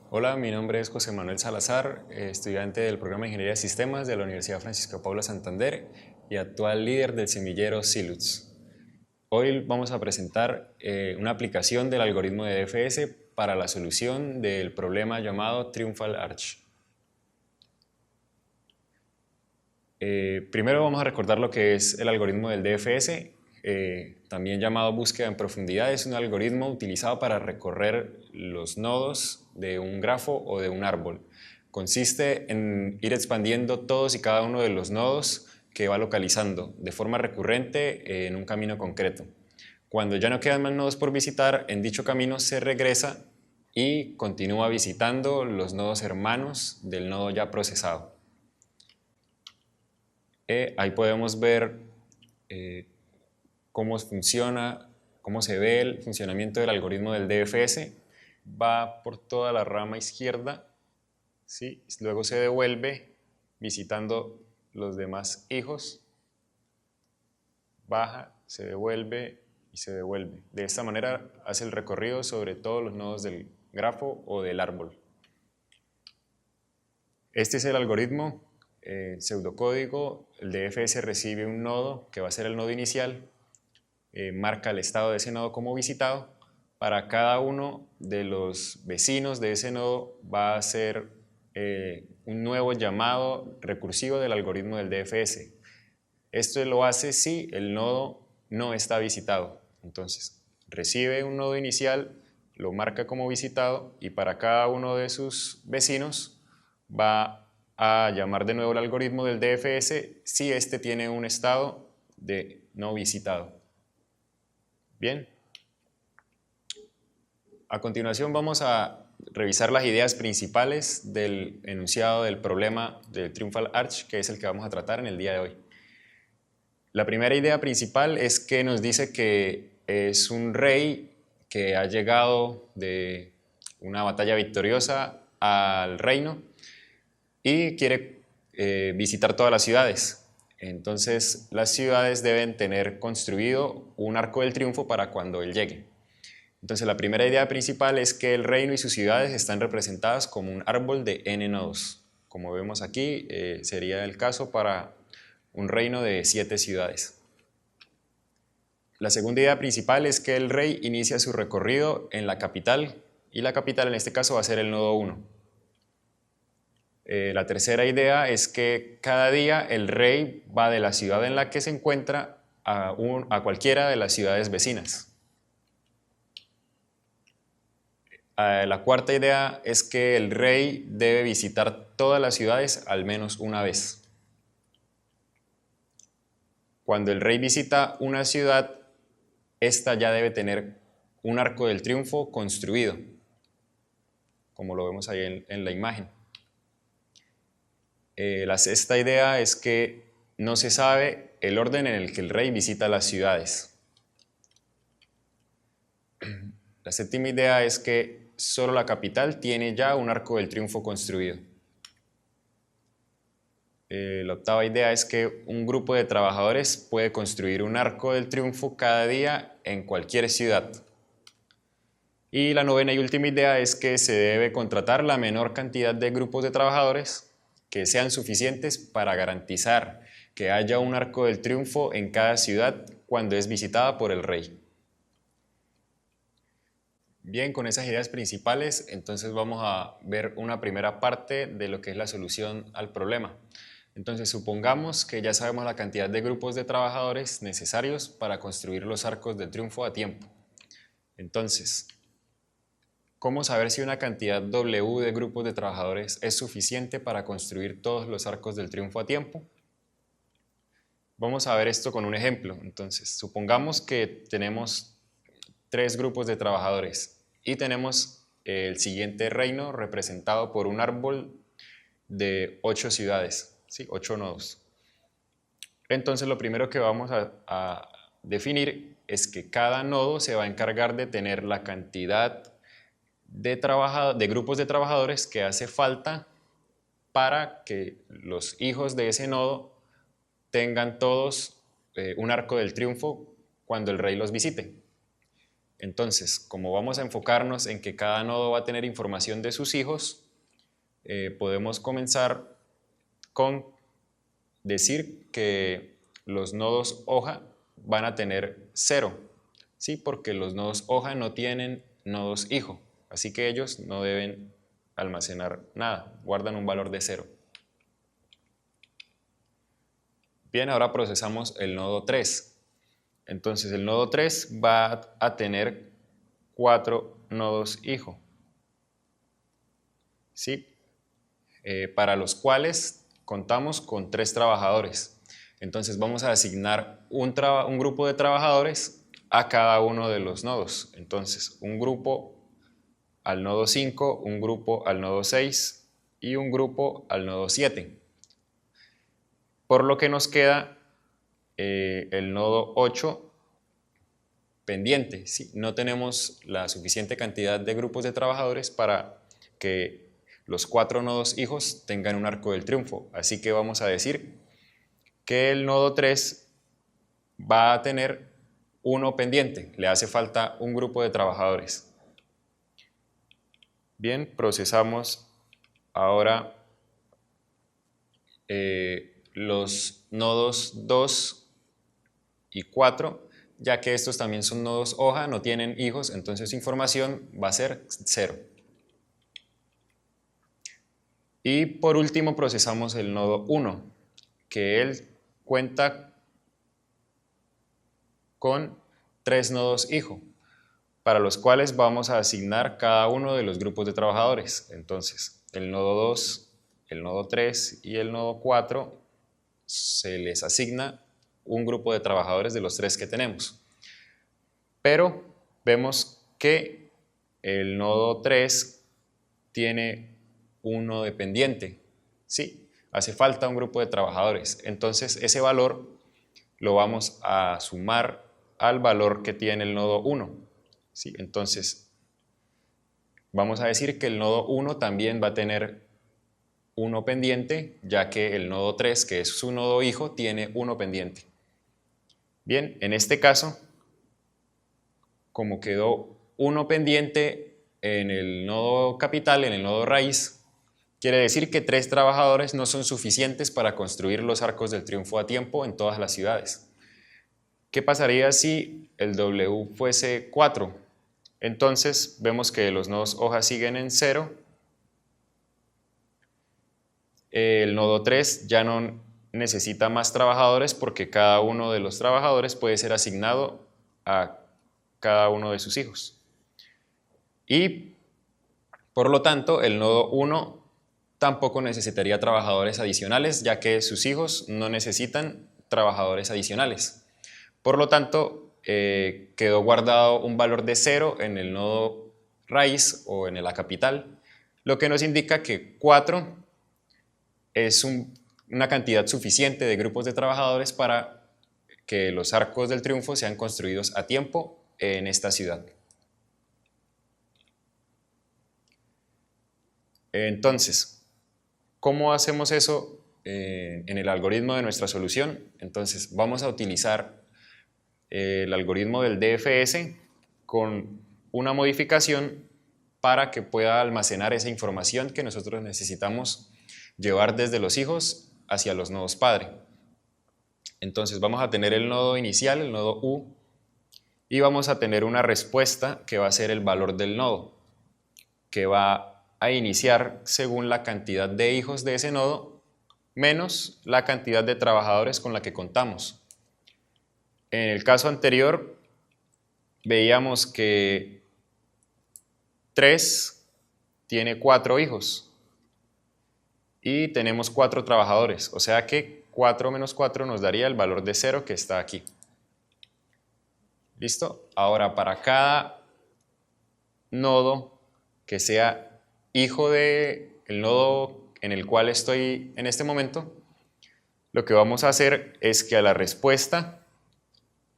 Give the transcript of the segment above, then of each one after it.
Hola, mi nombre es José Manuel Salazar, estudiante del programa de Ingeniería de Sistemas de la Universidad Francisco Paula Santander y actual líder del semillero Silux. Hoy vamos a presentar una aplicación del algoritmo de DFS para la solución del problema llamado Triumphal Arch. Primero vamos a recordar lo que es el algoritmo del DFS, también llamado búsqueda en profundidad. Es un algoritmo utilizado para recorrer los nodos de un grafo o de un árbol. Consiste en ir expandiendo todos y cada uno de los nodos que va localizando de forma recurrente en un camino concreto. Cuando ya no quedan más nodos por visitar, en dicho camino se regresa y continúa visitando los nodos hermanos del nodo ya procesado. Ahí podemos ver cómo funciona, cómo se ve el funcionamiento del algoritmo del DFS. Va por toda la rama izquierda, ¿sí? Luego se devuelve visitando los demás hijos, baja, se devuelve y se devuelve. De esta manera hace el recorrido sobre todos los nodos del grafo o del árbol. Este es el algoritmo pseudocódigo. El DFS recibe un nodo que va a ser el nodo inicial, marca el estado de ese nodo como visitado. Para cada uno de los vecinos de ese nodo va a ser un nuevo llamado recursivo del algoritmo del DFS. Esto lo hace si el nodo no está visitado. Entonces, recibe un nodo inicial, lo marca como visitado y para cada uno de sus vecinos va a llamar de nuevo el algoritmo del DFS si este tiene un estado de no visitado. Bien. A continuación vamos a revisar las ideas principales del enunciado del problema del Triumphal Arch, que es el que vamos a tratar en el día de hoy. La primera idea principal es que nos dice que es un rey que ha llegado de una batalla victoriosa al reino y quiere visitar todas las ciudades. Entonces las ciudades deben tener construido un arco del triunfo para cuando él llegue. Entonces la primera idea principal es que el reino y sus ciudades están representadas como un árbol de n nodos. Como vemos aquí, sería el caso para un reino de 7 ciudades. La segunda idea principal es que el rey inicia su recorrido en la capital, y la capital en este caso va a ser el nodo 1. La tercera idea es que cada día el rey va de la ciudad en la que se encuentra a cualquiera de las ciudades vecinas. La cuarta idea es que el rey debe visitar todas las ciudades al menos una vez. Cuando el rey visita una ciudad, esta ya debe tener un arco del triunfo construido, como lo vemos ahí en la imagen. La sexta idea es que no se sabe el orden en el que el rey visita las ciudades. La séptima idea es que solo la capital tiene ya un arco del triunfo construido. La octava idea es que un grupo de trabajadores puede construir un arco del triunfo cada día en cualquier ciudad. Y la novena y última idea es que se debe contratar la menor cantidad de grupos de trabajadores que sean suficientes para garantizar que haya un arco del triunfo en cada ciudad cuando es visitada por el rey. Bien, con esas ideas principales, entonces vamos a ver una primera parte de lo que es la solución al problema. Entonces, supongamos que ya sabemos la cantidad de grupos de trabajadores necesarios para construir los arcos del triunfo a tiempo. Entonces, ¿cómo saber si una cantidad W de grupos de trabajadores es suficiente para construir todos los arcos del triunfo a tiempo? Vamos a ver esto con un ejemplo. Entonces, supongamos que tenemos 3 grupos de trabajadores y tenemos el siguiente reino representado por un árbol de 8 ciudades, ¿sí? 8 nodos. Entonces lo primero que vamos a definir es que cada nodo se va a encargar de tener la cantidad de grupos de trabajadores que hace falta para que los hijos de ese nodo tengan todos un arco del triunfo cuando el rey los visite. Entonces, como vamos a enfocarnos en que cada nodo va a tener información de sus hijos, podemos comenzar con decir que los nodos hoja van a tener 0, ¿sí? Porque los nodos hoja no tienen nodos hijo, así que ellos no deben almacenar nada, guardan un valor de 0. Bien, ahora procesamos el nodo 3. Entonces el nodo 3 va a tener 4 nodos hijo, ¿sí? Para los cuales contamos con 3 trabajadores. Entonces vamos a asignar un grupo de trabajadores a cada uno de los nodos. Entonces un grupo al nodo 5, un grupo al nodo 6 y un grupo al nodo 7. Por lo que nos queda el nodo 8 pendiente, ¿sí? No tenemos la suficiente cantidad de grupos de trabajadores para que los 4 nodos hijos tengan un arco del triunfo, así que vamos a decir que el nodo 3 va a tener uno pendiente, le hace falta un grupo de trabajadores. Bien, procesamos ahora los nodos 2 y 4, ya que estos también son nodos hoja, no tienen hijos, entonces su información va a ser 0. Y por último procesamos el nodo 1, que él cuenta con 3 nodos hijo, para los cuales vamos a asignar cada uno de los grupos de trabajadores. Entonces, el nodo 2, el nodo 3 y el nodo 4 se les asigna un grupo de trabajadores de los 3 que tenemos. Pero vemos que el nodo 3 tiene uno dependiente, ¿sí? Hace falta un grupo de trabajadores. Entonces ese valor lo vamos a sumar al valor que tiene el nodo 1, ¿sí? Entonces vamos a decir que el nodo 1 también va a tener uno pendiente, ya que el nodo 3, que es su nodo hijo, tiene uno pendiente. Bien, en este caso, como quedó uno pendiente en el nodo capital, en el nodo raíz, quiere decir que 3 trabajadores no son suficientes para construir los arcos del triunfo a tiempo en todas las ciudades. ¿Qué pasaría si el W fuese 4? Entonces vemos que los nodos hoja siguen en 0. El nodo 3 ya no necesita más trabajadores porque cada uno de los trabajadores puede ser asignado a cada uno de sus hijos. Y por lo tanto, el nodo 1 tampoco necesitaría trabajadores adicionales, ya que sus hijos no necesitan trabajadores adicionales. Por lo tanto, quedó guardado un valor de 0 en el nodo raíz o en la capital, lo que nos indica que 4 es una cantidad suficiente de grupos de trabajadores para que los arcos del triunfo sean construidos a tiempo en esta ciudad. Entonces, ¿cómo hacemos eso en el algoritmo de nuestra solución? Entonces, vamos a utilizar el algoritmo del DFS con una modificación para que pueda almacenar esa información que nosotros necesitamos llevar desde los hijos hacia los nodos padre. Entonces vamos a tener el nodo inicial, el nodo U, y vamos a tener una respuesta que va a ser el valor del nodo, que va a iniciar según la cantidad de hijos de ese nodo menos la cantidad de trabajadores con la que contamos. En el caso anterior veíamos que 3 tiene 4 hijos y tenemos 4 trabajadores, o sea que 4 menos 4 nos daría el valor de 0 que está aquí. ¿Listo? Ahora, para cada nodo que sea hijo del nodo en el cual estoy en este momento, lo que vamos a hacer es que a la respuesta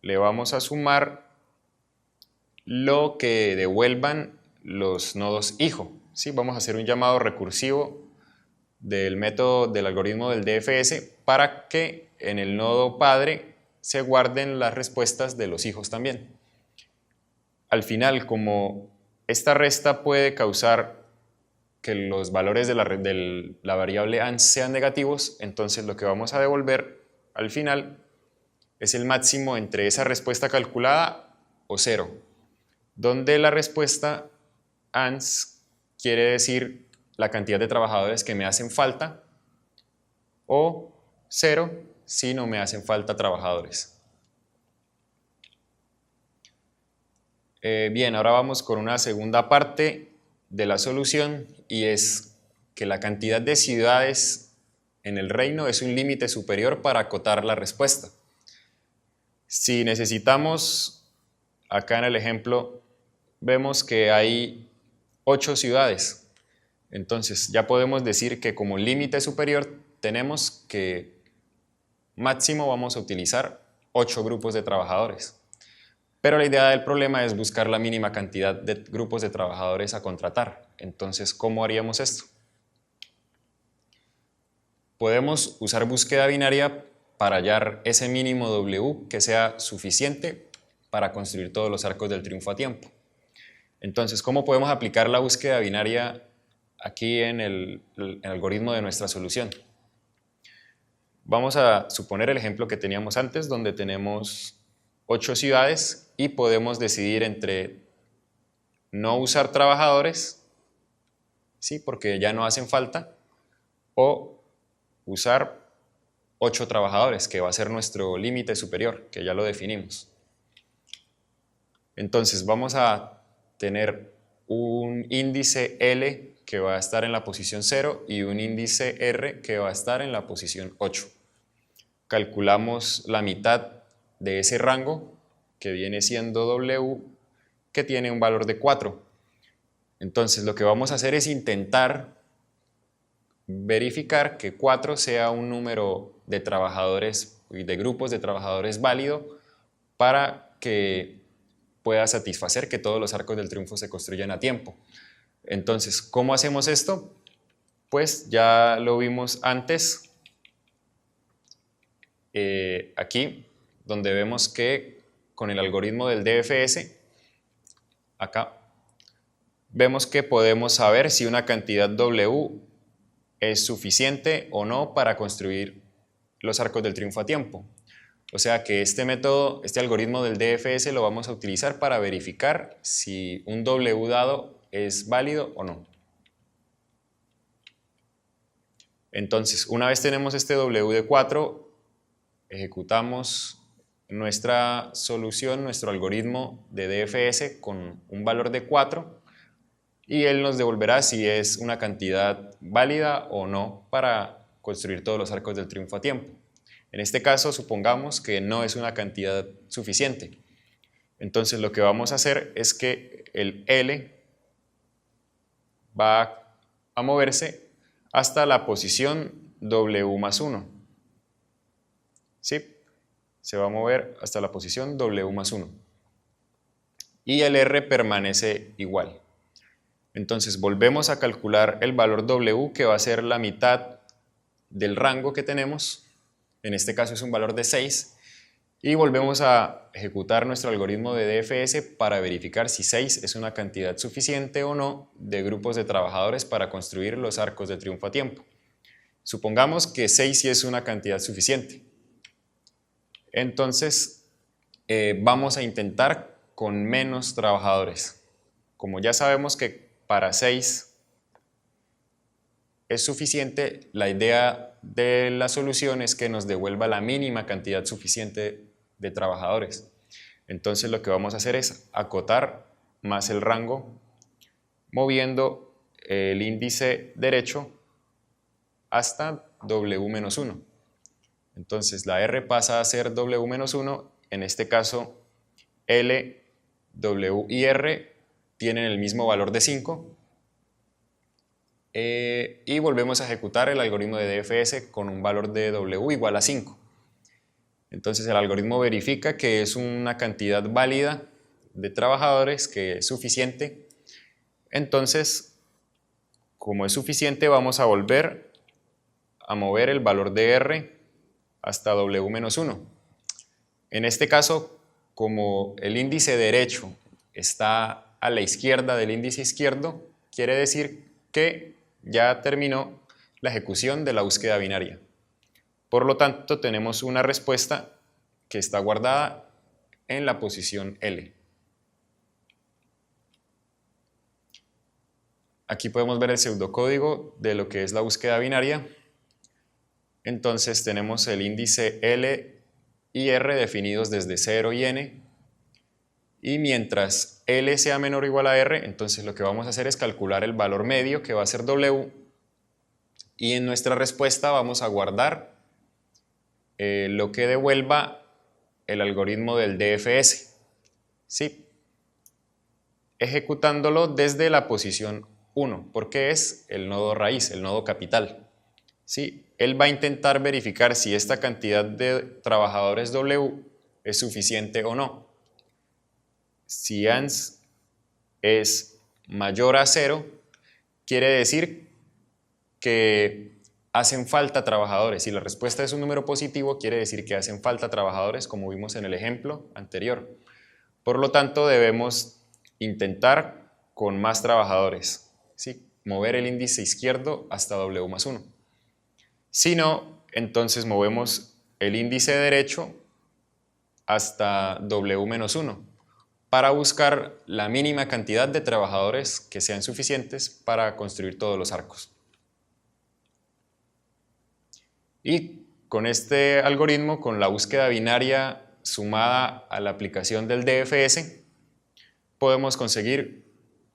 le vamos a sumar lo que devuelvan los nodos hijo, ¿sí? Vamos a hacer un llamado recursivo del método del algoritmo del DFS para que en el nodo padre se guarden las respuestas de los hijos también. al final, como esta resta puede causar que los valores de la variable ANS sean negativos, entonces lo que vamos a devolver al final es el máximo entre esa respuesta calculada o 0, donde la respuesta ANS quiere decir la cantidad de trabajadores que me hacen falta, o 0 si no me hacen falta trabajadores. Bien, ahora vamos con una segunda parte de la solución, y es que la cantidad de ciudades en el reino es un límite superior para acotar la respuesta. Si necesitamos, acá en el ejemplo, vemos que hay 8 ciudades. Entonces ya podemos decir que como límite superior tenemos que máximo vamos a utilizar 8 grupos de trabajadores. Pero la idea del problema es buscar la mínima cantidad de grupos de trabajadores a contratar. Entonces, ¿cómo haríamos esto? Podemos usar búsqueda binaria para hallar ese mínimo W que sea suficiente para construir todos los arcos del triunfo a tiempo. Entonces, ¿cómo podemos aplicar la búsqueda binaria aquí en el algoritmo de nuestra solución? Vamos a suponer el ejemplo que teníamos antes, donde tenemos 8 ciudades y podemos decidir entre no usar trabajadores, ¿sí? Porque ya no hacen falta, o usar 8 trabajadores, que va a ser nuestro límite superior, que ya lo definimos. Entonces vamos a tener un índice L que va a estar en la posición 0 y un índice R que va a estar en la posición 8. Calculamos la mitad de ese rango, que viene siendo W, que tiene un valor de 4. Entonces lo que vamos a hacer es intentar verificar que 4 sea un número de trabajadores y de grupos de trabajadores válido para que pueda satisfacer que todos los arcos del triunfo se construyan a tiempo. Entonces, ¿cómo hacemos esto? Pues ya lo vimos antes, aquí, donde vemos que con el algoritmo del DFS, acá, vemos que podemos saber si una cantidad W es suficiente o no para construir los arcos del triunfo a tiempo. O sea que este método, este algoritmo del DFS lo vamos a utilizar para verificar si un W dado es válido o no. Entonces, una vez tenemos este W de 4, ejecutamos nuestra solución, nuestro algoritmo de DFS con un valor de 4, y él nos devolverá si es una cantidad válida o no para construir todos los arcos del triunfo a tiempo. En este caso, supongamos que no es una cantidad suficiente. Entonces lo que vamos a hacer es que el L va a moverse hasta la posición W más 1. ¿Sí? Se va a mover hasta la posición W más 1. Y el R permanece igual. Entonces volvemos a calcular el valor W, que va a ser la mitad del rango que tenemos. En este caso es un valor de 6. Y volvemos a ejecutar nuestro algoritmo de DFS para verificar si 6 es una cantidad suficiente o no de grupos de trabajadores para construir los arcos de triunfo a tiempo. Supongamos que 6 sí es una cantidad suficiente. Entonces vamos a intentar con menos trabajadores. Como ya sabemos que para 6 es suficiente, la idea de la solución es que nos devuelva la mínima cantidad suficiente de trabajadores. Entonces lo que vamos a hacer es acotar más el rango, moviendo el índice derecho hasta W-1. Entonces la R pasa a ser W-1, en este caso L, W y R tienen el mismo valor de 5, y volvemos a ejecutar el algoritmo de DFS con un valor de W igual a 5. Entonces el algoritmo verifica que es una cantidad válida de trabajadores, que es suficiente. Entonces, como es suficiente, vamos a volver a mover el valor de R hasta W-1. En este caso, como el índice derecho está a la izquierda del índice izquierdo, quiere decir que ya terminó la ejecución de la búsqueda binaria. Por lo tanto, tenemos una respuesta que está guardada en la posición L. Aquí podemos ver el pseudocódigo de lo que es la búsqueda binaria. Entonces tenemos el índice L y R definidos desde 0 y n. Y mientras L sea menor o igual a R, entonces lo que vamos a hacer es calcular el valor medio, que va a ser W. Y en nuestra respuesta vamos a guardar lo que devuelva el algoritmo del DFS. ¿Sí? Ejecutándolo desde la posición 1, porque es el nodo raíz, el nodo capital. ¿Sí? Él va a intentar verificar si esta cantidad de trabajadores W es suficiente o no. Si ANS es mayor a 0, quiere decir que hacen falta trabajadores. Si la respuesta es un número positivo, quiere decir que hacen falta trabajadores, como vimos en el ejemplo anterior. Por lo tanto, debemos intentar con más trabajadores, ¿sí? Mover el índice izquierdo hasta W más 1. Si no, entonces movemos el índice derecho hasta W menos 1 para buscar la mínima cantidad de trabajadores que sean suficientes para construir todos los arcos. Y con este algoritmo, con la búsqueda binaria sumada a la aplicación del DFS, podemos conseguir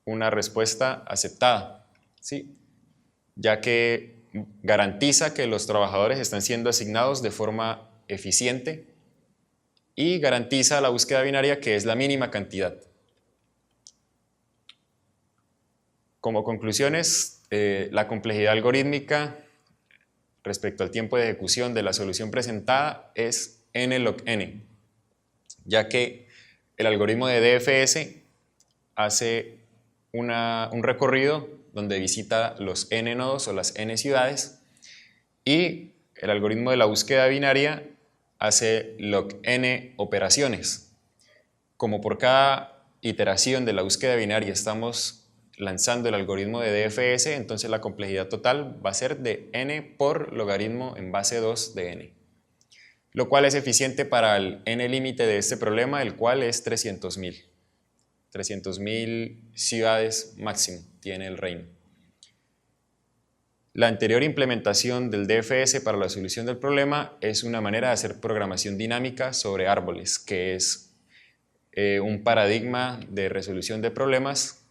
una respuesta aceptada, ¿sí? Ya que garantiza que los trabajadores están siendo asignados de forma eficiente y garantiza la búsqueda binaria, que es la mínima cantidad. Como conclusiones, la complejidad algorítmica respecto al tiempo de ejecución de la solución presentada es n log n, ya que el algoritmo de DFS hace un recorrido donde visita los n nodos o las n ciudades, y el algoritmo de la búsqueda binaria hace log n operaciones. Como por cada iteración de la búsqueda binaria estamos lanzando el algoritmo de DFS, entonces la complejidad total va a ser de n por logaritmo en base 2 de n, lo cual es eficiente para el n límite de este problema, el cual es 300.000. 300.000 ciudades máximo tiene el reino. La anterior implementación del DFS para la solución del problema es una manera de hacer programación dinámica sobre árboles, que es un paradigma de resolución de problemas.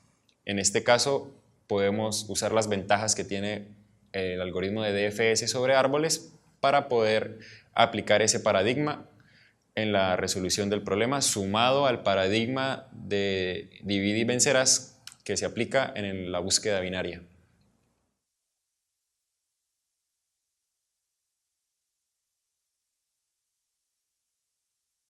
En este caso, podemos usar las ventajas que tiene el algoritmo de DFS sobre árboles para poder aplicar ese paradigma en la resolución del problema, sumado al paradigma de divide y vencerás que se aplica en la búsqueda binaria.